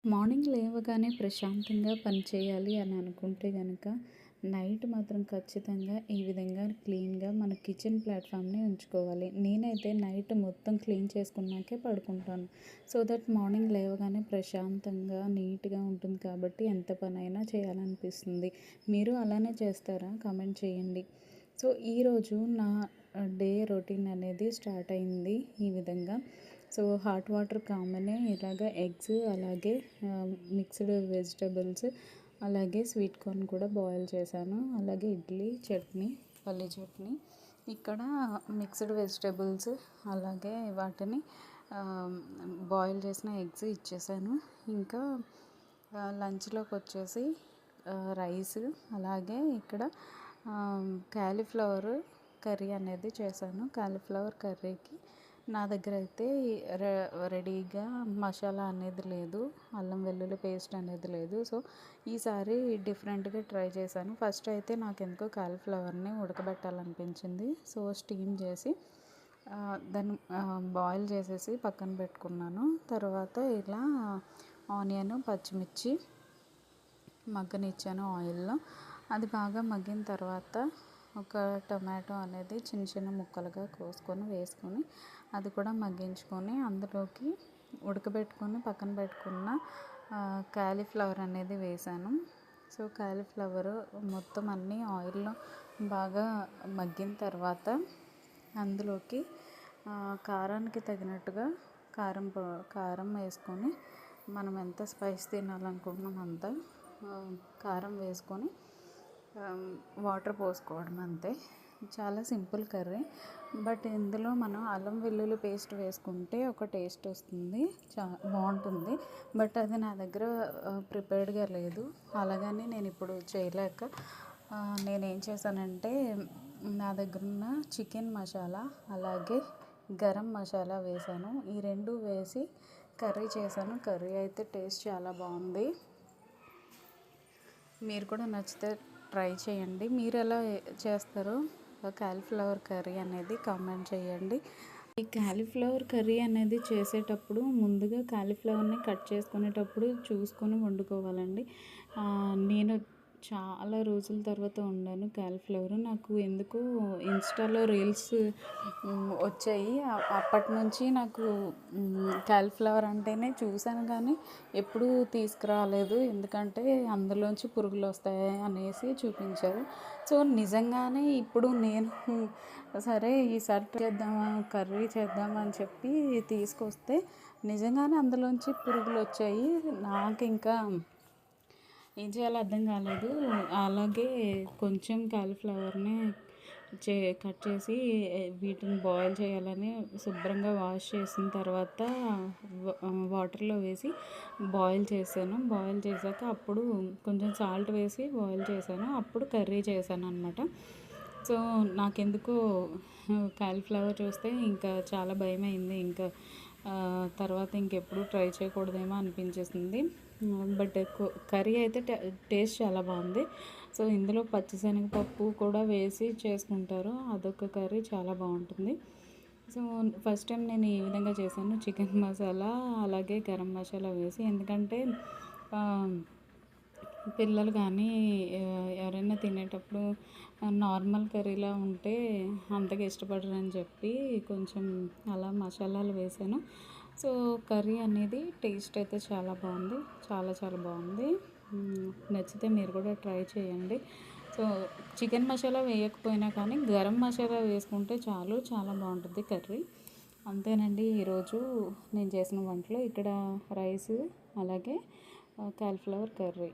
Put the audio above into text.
Morning లేవగానే ప్రశాంతంగా పని చేయాలి అని అనుకుంటే గనక నైట్ మాత్రం ఖచ్చితంగా ఈ విధంగా క్లీన్గా మన కిచెన్ ప్లాట్ఫామ్ని ఉంచుకోవాలి. నేనైతే నైట్ మొత్తం క్లీన్ చేసుకున్నాకే పడుకుంటాను. సో దట్ మార్నింగ్ లేవగానే ప్రశాంతంగా నీట్గా ఉంటుంది కాబట్టి ఎంత పనైనా చేయాలనిపిస్తుంది. మీరు అలానే చేస్తారా? కామెంట్ చేయండి. సో ఈరోజు నా డే రొటీన్ అనేది స్టార్ట్ అయింది ఈ విధంగా. సో హాట్ వాటర్ కామనే, ఇలాగ ఎగ్స్, అలాగే మిక్స్డ్ వెజిటబుల్స్, అలాగే స్వీట్ కార్న్ కూడా బాయిల్ చేశాను. అలాగే ఇడ్లీ చట్నీ, పల్లీ చట్నీ. ఇక్కడ మిక్స్డ్ వెజిటబుల్స్ అలాగే వాటిని బాయిల్ చేసిన ఎగ్స్ ఇచ్చేసాను. ఇంకా లంచ్లోకి వచ్చేసి రైస్, అలాగే ఇక్కడ క్యాలీఫ్లవర్ కర్రీ అనేది చేశాను. క్యాలీఫ్లవర్ కర్రీకి నా దగ్గర అయితే రెడీగా మసాలా అనేది లేదు, అల్లం వెల్లుల్లి పేస్ట్ అనేది లేదు. సో ఈసారి డిఫరెంట్గా ట్రై చేశాను. ఫస్ట్ అయితే నాకు ఎందుకో కాలీఫ్లవర్ని ఉడకబెట్టాలనిపించింది. సో స్టీమ్ చేసి దాన్ని బాయిల్ చేసేసి పక్కన పెట్టుకున్నాను. తర్వాత ఇలా ఆనియన్, పచ్చిమిర్చి మగ్గనిచ్చాను ఆయిల్లో. అది బాగా మగ్గిన తర్వాత ఒక టొమాటో అనేది చిన్న చిన్న ముక్కలుగా కోసుకొని వేసుకొని అది కూడా మగ్గించుకొని అందులోకి ఉడకబెట్టుకొని పక్కన పెట్టుకున్న కాలీఫ్లవర్ అనేది వేసాను. సో కాలీఫ్లవర్ మొత్తం అన్నీ ఆయిల్లో బాగా మగ్గిన తర్వాత అందులోకి కారానికి తగినట్టుగా కారం వేసుకొని, మనం ఎంత స్పైస్ తినాలనుకుంటున్నాం అంత కారం వేసుకొని వాటర్ పోసుకోవడం అంతే. చాలా సింపుల్ కర్రీ. బట్ ఇందులో మనం అల్లం వెల్లుల్లి పేస్ట్ వేసుకుంటే ఒక టేస్ట్ వస్తుంది, బాగుంటుంది. బట్ అది నా దగ్గర ప్రిపేర్డ్గా లేదు. అలాగని నేను ఇప్పుడు చేయలేక నేనేం చేశానంటే నా దగ్గర ఉన్న చికెన్ మసాలా అలాగే గరం మసాలా వేసాను. ఈ రెండు వేసి కర్రీ చేశాను. కర్రీ అయితే టేస్ట్ చాలా బాగుంది. మీరు కూడా నచ్చితే ట్రై చేయండి. మీరు ఎలా చేస్తారో కాలీఫ్లవర్ కర్రీ అనేది కామెంట్ చేయండి. ఈ కాలీఫ్లవర్ కర్రీ అనేది చేసేటప్పుడు ముందుగా కాలీఫ్లవర్ని కట్ చేసుకునేటప్పుడు చూసుకొని వండుకోవాలండి. నేను చాలా రోజుల తర్వాత వండాను కాలీఫ్లవర్. నాకు ఎందుకో ఇన్స్టాలో రీల్స్ వచ్చాయి. అప్పటి నుంచి నాకు కాలీఫ్లవర్ అంటేనే చూశాను కానీ ఎప్పుడూ తీసుకురాలేదు. ఎందుకంటే అందులోంచి పురుగులు వస్తాయి అనేసి చూపించారు. సో నిజంగానే ఇప్పుడు నేను సరే ఈసారి కర్రీ చేద్దామా అని చెప్పి తీసుకొస్తే నిజంగానే అందులోంచి పురుగులు వచ్చాయి. నాకు ఇంకా ఏం చేయాలో అర్థం కాలేదు. అలాగే కొంచెం కాలీఫ్లవర్ని కట్ చేసి వీటిని బాయిల్ చేయాలని శుభ్రంగా వాష్ చేసిన తర్వాత వాటర్లో వేసి బాయిల్ చేశాను. బాయిల్ చేశాక అప్పుడు కొంచెం సాల్ట్ వేసి బాయిల్ చేశాను. అప్పుడు కర్రీ చేశాను అనమాట. సో నాకెందుకో కాలీఫ్లవర్ చూస్తే ఇంకా చాలా భయమైంది. ఇంకా తర్వాత ఇంకెప్పుడు ట్రై చేయకూడదేమో అనిపించేసింది. బట్ కర్రీ అయితే టేస్ట్ చాలా బాగుంది. సో ఇందులో పచ్చిశనగపప్పు కూడా వేసి చేసుకుంటారు. అదొక కర్రీ చాలా బాగుంటుంది. సో ఫస్ట్ టైం నేను ఈ విధంగా చేశాను. చికెన్ మసాలా అలాగే గరం మసాలా వేసి, ఎందుకంటే పిల్లలు కానీ ఎవరైనా తినేటప్పుడు నార్మల్ కర్రీలా ఉంటే అంతగా ఇష్టపడరని చెప్పి కొంచెం అలా మసాలాలు వేసాను. సో కర్రీ అనేది టేస్ట్ అయితే చాలా బాగుంది, చాలా చాలా బాగుంది. నచ్చితే మీరు కూడా ట్రై చేయండి. సో చికెన్ మసాలా వేయకపోయినా కానీ గరం మసాలా వేసుకుంటే చాలు, చాలా బాగుంటుంది కర్రీ. అంతేనండి ఈరోజు నేను చేసిన వంటలు. ఇక్కడ రైస్ అలాగే కాలీఫ్లవర్ కర్రీ.